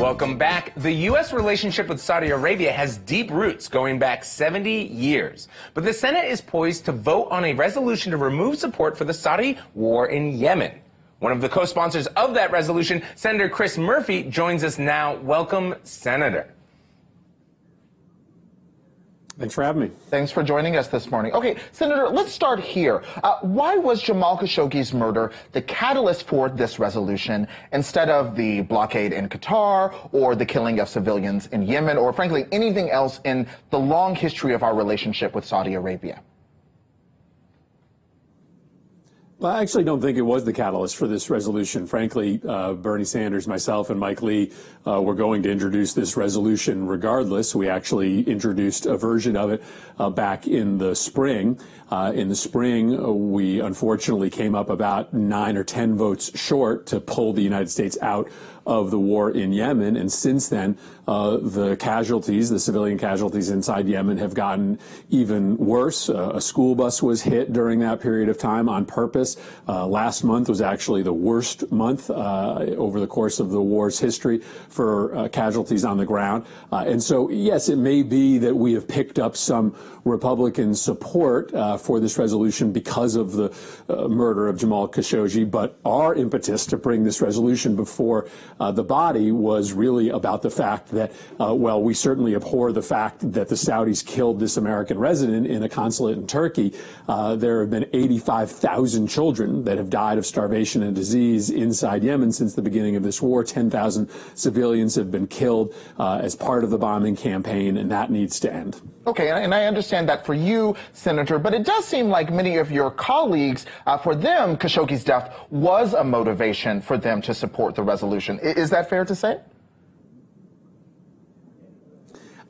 Welcome back. The U.S. relationship with Saudi Arabia has deep roots going back 70 years. But the Senate is poised to vote on a resolution to remove support for the Saudi war in Yemen. One of the co-sponsors of that resolution, Senator Chris Murphy, joins us now. Welcome, Senator. Thanks for having me. Thanks for joining us this morning. Okay, Senator, let's start here. Why was Jamal Khashoggi's murder the catalyst for this resolution instead of the blockade in Qatar or the killing of civilians in Yemen or, frankly, anything else in the long history of our relationship with Saudi Arabia? Well, I actually don't think it was the catalyst for this resolution. Frankly, Bernie Sanders, myself, and Mike Lee were going to introduce this resolution regardless. We actually introduced a version of it back in the spring. We unfortunately came up about 9 or 10 votes short to pull the United States out of the war in Yemen. And since then, the civilian casualties inside Yemen have gotten even worse. A school bus was hit during that period of time on purpose. Last month was actually the worst month over the course of the war's history for casualties on the ground. And so, yes, it may be that we have picked up some Republican support for this resolution because of the murder of Jamal Khashoggi, but our impetus to bring this resolution before the body was really about the fact that, well, we certainly abhor the fact that the Saudis killed this American resident in a consulate in Turkey. There have been 85,000 children that have died of starvation and disease inside Yemen since the beginning of this war. 10,000 civilians have been killed as part of the bombing campaign, and that needs to end. Okay, and I understand that for you, Senator, but it does seem like many of your colleagues, for them, Khashoggi's death was a motivation for them to support the resolution. Is that fair to say?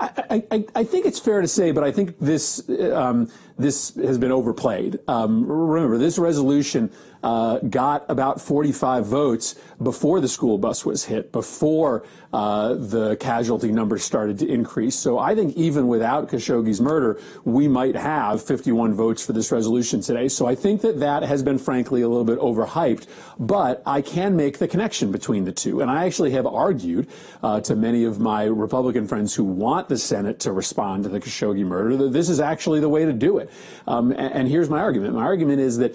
I think it's fair to say, but I think this has been overplayed. Remember, this resolution got about 45 votes before the school bus was hit, before the casualty numbers started to increase. So I think even without Khashoggi's murder, we might have 51 votes for this resolution today. So I think that has been, frankly, a little bit overhyped. But I can make the connection between the two. And I actually have argued to many of my Republican friends who want the Senate to respond to the Khashoggi murder that this is actually the way to do it. And here's my argument. My argument is that,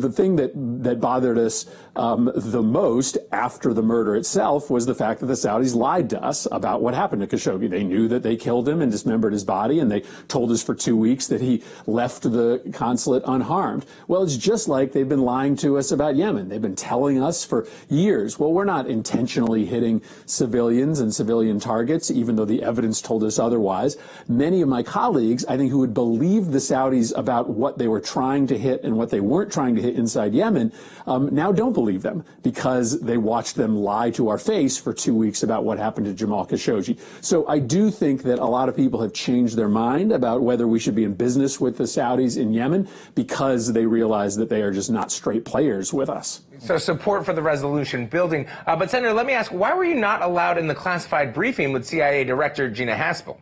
the thing that bothered us the most after the murder itself was the fact that the Saudis lied to us about what happened to Khashoggi. They knew that they killed him and dismembered his body, and they told us for 2 weeks that he left the consulate unharmed. Well, it's just like they've been lying to us about Yemen. They've been telling us for years, well, we're not intentionally hitting civilians and civilian targets, even though the evidence told us otherwise. Many of my colleagues, I think, who would believe the Saudis about what they were trying to hit and what they weren't trying to hit inside Yemen, now don't believe them because they watched them lie to our face for 2 weeks about what happened to Jamal Khashoggi. So I do think that a lot of people have changed their mind about whether we should be in business with the Saudis in Yemen because they realize that they are just not straight players with us. So support for the resolution building. But Senator, let me ask, why were you not allowed in the classified briefing with CIA Director Gina Haspel?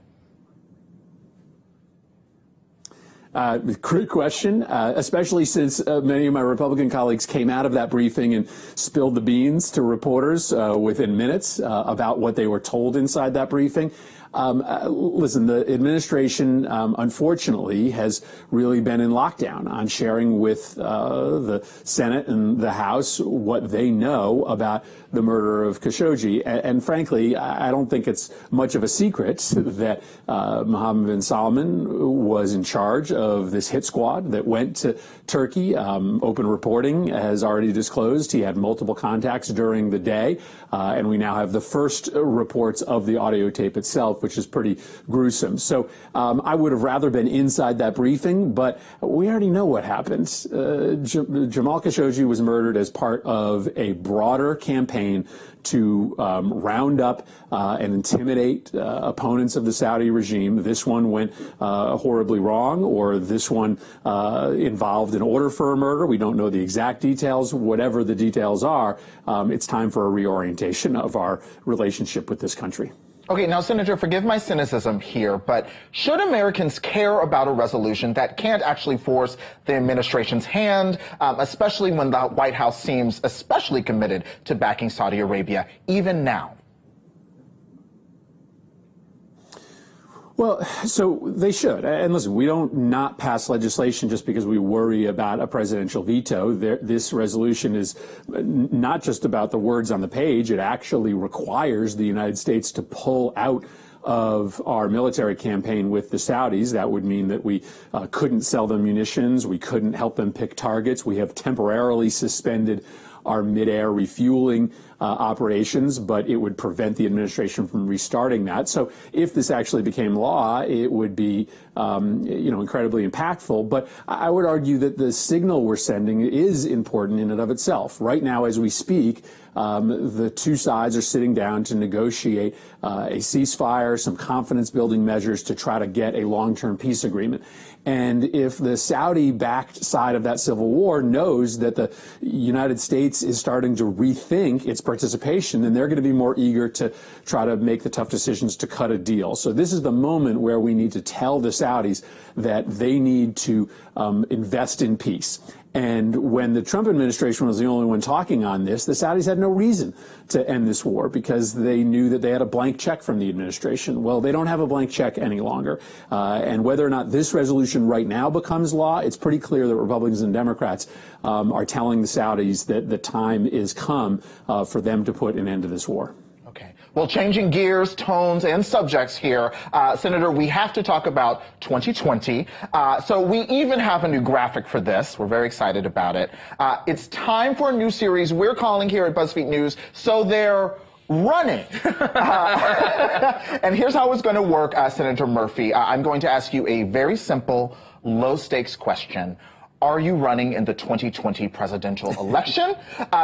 Great question, especially since many of my Republican colleagues came out of that briefing and spilled the beans to reporters within minutes about what they were told inside that briefing. Listen, the administration, unfortunately, has really been in lockdown on sharing with the Senate and the House what they know about the murder of Khashoggi. And frankly, I don't think it's much of a secret that Mohammed bin Salman was in charge of this hit squad that went to Turkey. Open reporting has already disclosed he had multiple contacts during the day. And we now have the first reports of the audio tape itself, which is pretty gruesome. So I would have rather been inside that briefing, but we already know what happened. Jamal Khashoggi was murdered as part of a broader campaign to round up and intimidate opponents of the Saudi regime. This one went horribly wrong, or this one involved an order for a murder. We don't know the exact details. Whatever the details are, it's time for a reorientation of our relationship with this country. Okay, now, Senator, forgive my cynicism here, but should Americans care about a resolution that can't actually force the administration's hand, especially when the White House seems especially committed to backing Saudi Arabia, even now? Well, so they should. And listen, we don't not pass legislation just because we worry about a presidential veto. This resolution is not just about the words on the page. It actually requires the United States to pull out of our military campaign with the Saudis. That would mean that we couldn't sell them munitions. We couldn't help them pick targets. We have temporarily suspended our mid-air refueling operations, but it would prevent the administration from restarting that. So if this actually became law, it would be, incredibly impactful. But I would argue that the signal we're sending is important in and of itself. Right now, as we speak, the two sides are sitting down to negotiate a ceasefire, some confidence-building measures to try to get a long-term peace agreement. And if the Saudi-backed side of that civil war knows that the United States is starting to rethink its participation, then they're going to be more eager to try to make the tough decisions to cut a deal. So this is the moment where we need to tell the Saudis that they need to invest in peace. And when the Trump administration was the only one talking on this, the Saudis had no reason to end this war because they knew that they had a blank check from the administration. Well, they don't have a blank check any longer. And whether or not this resolution right now becomes law, it's pretty clear that Republicans and Democrats are telling the Saudis that the time is come for them to put an end to this war. Okay. Well, changing gears, tones, and subjects here, Senator, we have to talk about 2020. So we even have a new graphic for this. We're very excited about it. It's time for a new series we're calling here at BuzzFeed News, So They're Running. And here's how it's going to work, Senator Murphy. I'm going to ask you a very simple, low-stakes question. Are you running in the 2020 presidential election?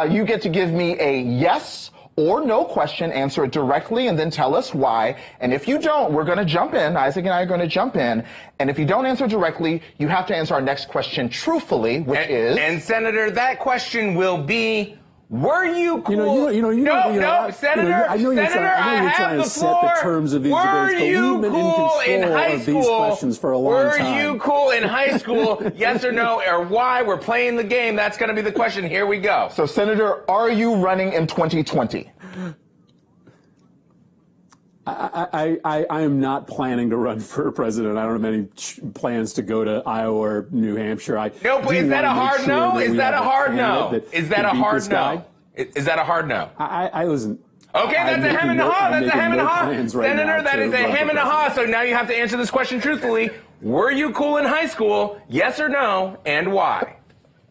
You get to give me a yes or no question, answer it directly, and then tell us why. And if you don't, we're going to jump in. Isaac and I are going to jump in. And if you don't answer directly, you have to answer our next question truthfully, which is... And, Senator, that question will be... Were you cool? Senator, I know you're trying to set the terms of these debates, but we've been in control of these questions for a long time. Were you cool in high school? Yes or no, or why? We're playing the game. That's going to be the question. Here we go. So, Senator, are you running in 2020? I am not planning to run for president. I don't have any plans to go to Iowa or New Hampshire. No, but is that a hard no? Is that a hard no? Is that a hard no? Is that a hard no? I listen. Okay, that's a hem and a haw. That's a hem and a haw. Senator, that is a hem and a haw. So now you have to answer this question truthfully. Were you cool in high school? Yes or no, and why?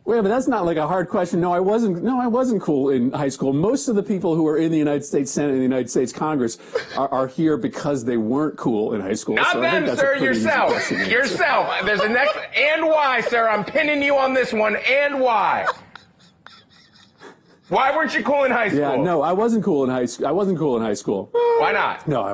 Wait, but that's not like a hard question. No, I wasn't cool in high school. Most of the people who are in the United States Senate and the United States Congress are here because they weren't cool in high school. Not so them, sir, yourself. Yourself. There's a next, and why, sir? I'm pinning you on this one, and why? Why weren't you cool in high school? Yeah, no, I wasn't cool in high school. I wasn't cool in high school. Why not? No, I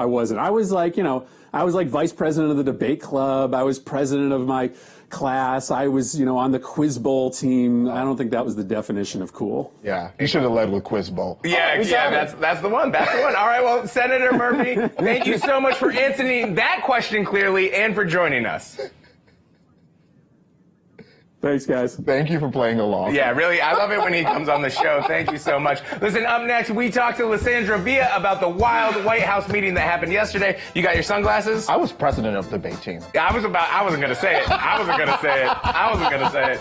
wasn't. I was like, I was like vice president of the debate club. I was president of my class. I was, on the Quiz Bowl team. I don't think that was the definition of cool. Yeah, you should have led with Quiz Bowl. Yeah, that's the one. That's the one. All right, well, Senator Murphy, thank you so much for answering that question clearly and for joining us. Thanks, guys. Thank you for playing along. Yeah, really, I love it when he comes on the show. Thank you so much. Listen, up next, we talk to Lysandra Villa about the wild White House meeting that happened yesterday. You got your sunglasses? I was president of the debate team. I wasn't going to say it. I wasn't going to say it.